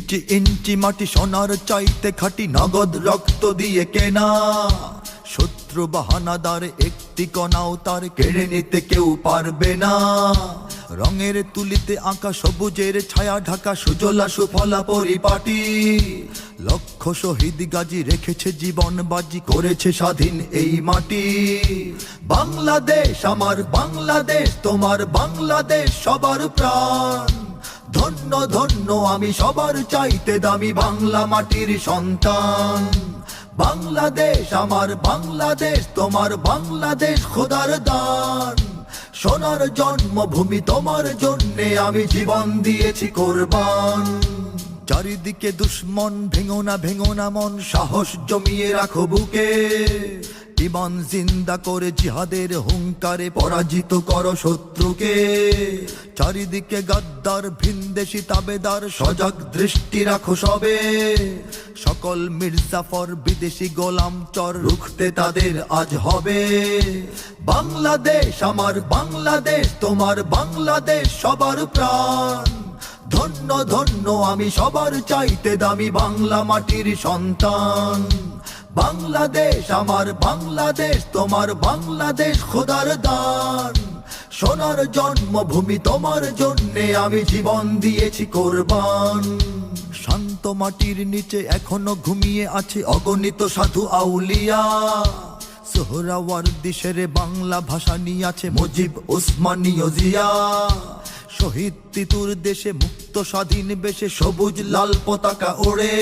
ইঞ্চি ইঞ্চি মাটি সোনার চাইতে খাঁটি, নগদ রক্ত দিয়ে কেনা। শত্রু বাহানাদার একটি কণাও তার কেড়ে নিতে কেউ পারবে না। রঙের তুলিতে আঁকা সবুজের ছায়া ঢাকা সুজলা সুফলা পরিপাটি। লক্ষ শহীদ গাজী রেখেছে জীবন বাজি, করেছে স্বাধীন এই মাটি। বাংলাদেশ আমার বাংলাদেশ, তোমার বাংলাদেশ সবার প্রাণ। ধন্য ধন্য আমি সবার চাইতে দামি বাংলা মাটির সন্তান। বাংলাদেশ আমার বাংলাদেশ, তোমার বাংলাদেশ খোদার দান। সোনার জন্মভূমি তোমার জন্যে আমি জীবন দিয়েছি কোরবান। চারিদিকে দুশ্মন, ভেঙো না মন, সাহস জমিয়ে রাখো বুকে। ইমান জিন্দা করে জিহাদের হুঙ্কারে পরাজিত করো শত্রুকে। চারিদিকে গাদ্দার ভিনদেশি তাবেদার, সজাগ দৃষ্টি রাখো সবে। সকল মির্জাফর বিদেশি গোলাম চর, রুখতে তাদের আজ হবে। বাংলাদেশ আমার বাংলাদেশ, তোমার বাংলাদেশ সবার প্রাণ। ধন্য ধন্য আমি সবার চাইতে দামি বাংলা মাটির সন্তান। বাংলাদেশ আমার বাংলাদেশ, তোমার বাংলাদেশ খোদার দান। সোনার জন্মভূমি তোমার জন্যে আমি জীবন দিয়েছি কোরবান। শান্ত মাটির নিচে এখনো ঘুমিয়ে আছে অগণিত সাধু আউলিয়া। সোহরাওয়ার্দী শেরে বাংলা ভাষা নিয়ে আছে মুজিব, ওসমানী ও জিয়া। শহীদ তিতুর দেশে মুক্ত স্বাধীন বেশে সবুজ লাল পতাকা ওড়ে।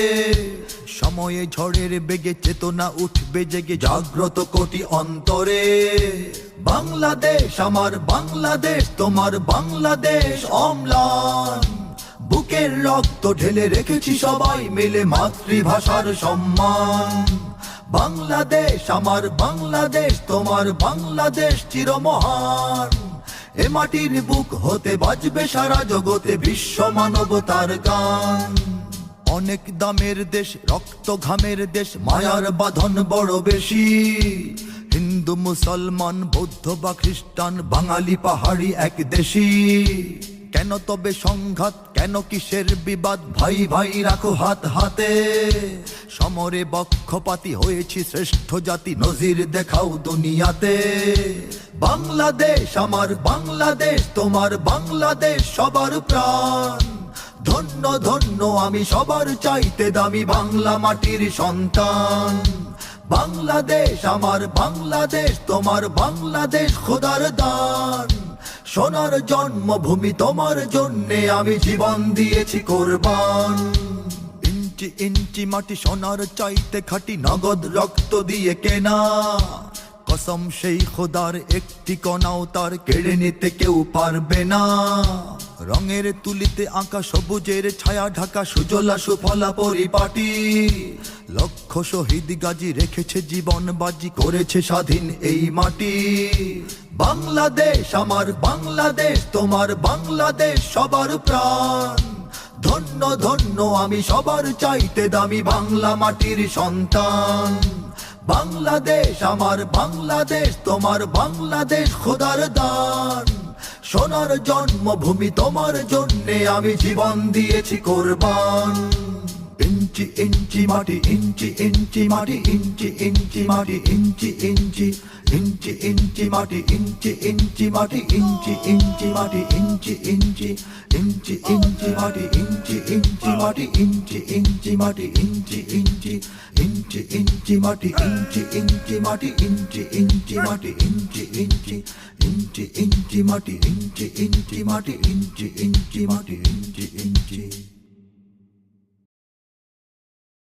সময়ে ঝড়ের বেগে চেতনা উঠবে জেগে, জাগ্রত কোটি অন্তরে। বাংলাদেশ আমার বাংলাদেশ, তোমার বাংলাদেশ অম্লান। বুকের রক্ত ঢেলে রেখেছি সবাই মিলে মাতৃভাষার সম্মান। বাংলাদেশ আমার বাংলাদেশ, তোমার বাংলাদেশ চিরমহান। এ মাটির বুক হতে বাজবে সারা জগতে বিশ্ব মানবতার গান। অনেক দামের দেশ, রক্ত ঘামের দেশ, মায়ার বাঁধন বড় বেশি। হিন্দু মুসলমান বৌদ্ধ বা খ্রিস্টান, বাঙালি পাহাড়ি এক দেশি। কেন তবে সংঘাত, কেন কিসের বিবাদ, ভাই ভাই রাখো হাত হাতে। সমরে বক্ষপাতী হয়েছি শ্রেষ্ঠ জাতি, নজির দেখাও দুনিয়াতে। বাংলাদেশ আমার বাংলাদেশ, তোমার বাংলাদেশ সবার প্রাণ। ধন্য ধন্য আমি সবার চাইতে দামি বাংলা মাটির সন্তান। বাংলাদেশ আমার বাংলাদেশ, তোমার বাংলাদেশ খোদার দান। সোনার জন্মভূমি তোমার জন্যে আমি জীবন দিয়েছি কোরবান। ইঞ্চি ইঞ্চি মাটি সোনার চাইতে খাঁটি, নগদ রক্ত দিয়ে কেনা। কসম সেই খোদার একটি কণাও তার কেড়ে নিতে কেউ পারবে না। রঙের তুলিতে আঁকা সবুজের ছায়া ঢাকা সুজলা সুফলা পরিপাটি। লক্ষ শহীদ গাজী রেখেছে জীবন বাজি, করেছে স্বাধীন এই মাটি। বাংলাদেশ আমার বাংলাদেশ, তোমার বাংলাদেশ সবার প্রাণ। ধন্য ধন্য আমি সবার চাইতে দামি বাংলা মাটির সন্তান। বাংলাদেশ আমার বাংলাদেশ, তোমার বাংলাদেশ খোদার দান। সোনার জন্মভূমি তোমার জন্যে আমি জীবন দিয়েছি কোরবান। ইঞ্চি ইঞ্চি মাটি, ইঞ্চি ইঞ্চি মাটি, ইঞ্চি ইঞ্চি মাটি, ইঞ্চি ইঞ্চি ইঞ্চি ইঞ্চি মাটি, ইঞ্চি ইঞ্চি মাটি, ইঞ্চি ইঞ্চি মাটি, ইঞ্চি ইঞ্চি ইঞ্চি ইঞ্চি মাটি, ইঞ্চি ইঞ্চি মাটি, ইঞ্চি ইঞ্চি মাটি, ইঞ্চি ইঞ্চি ইঞ্চি ইঞ্চি মাটি, ইঞ্চি ইঞ্চি মাটি, ইঞ্চি ইঞ্চি মাটি, ইঞ্চি ইঞ্চি ইঞ্চি ইঞ্চি মাটি, ইঞ্চি ইঞ্চি মাটি, ইঞ্চি ইঞ্চি মাটি, ইঞ্চি ইঞ্চি।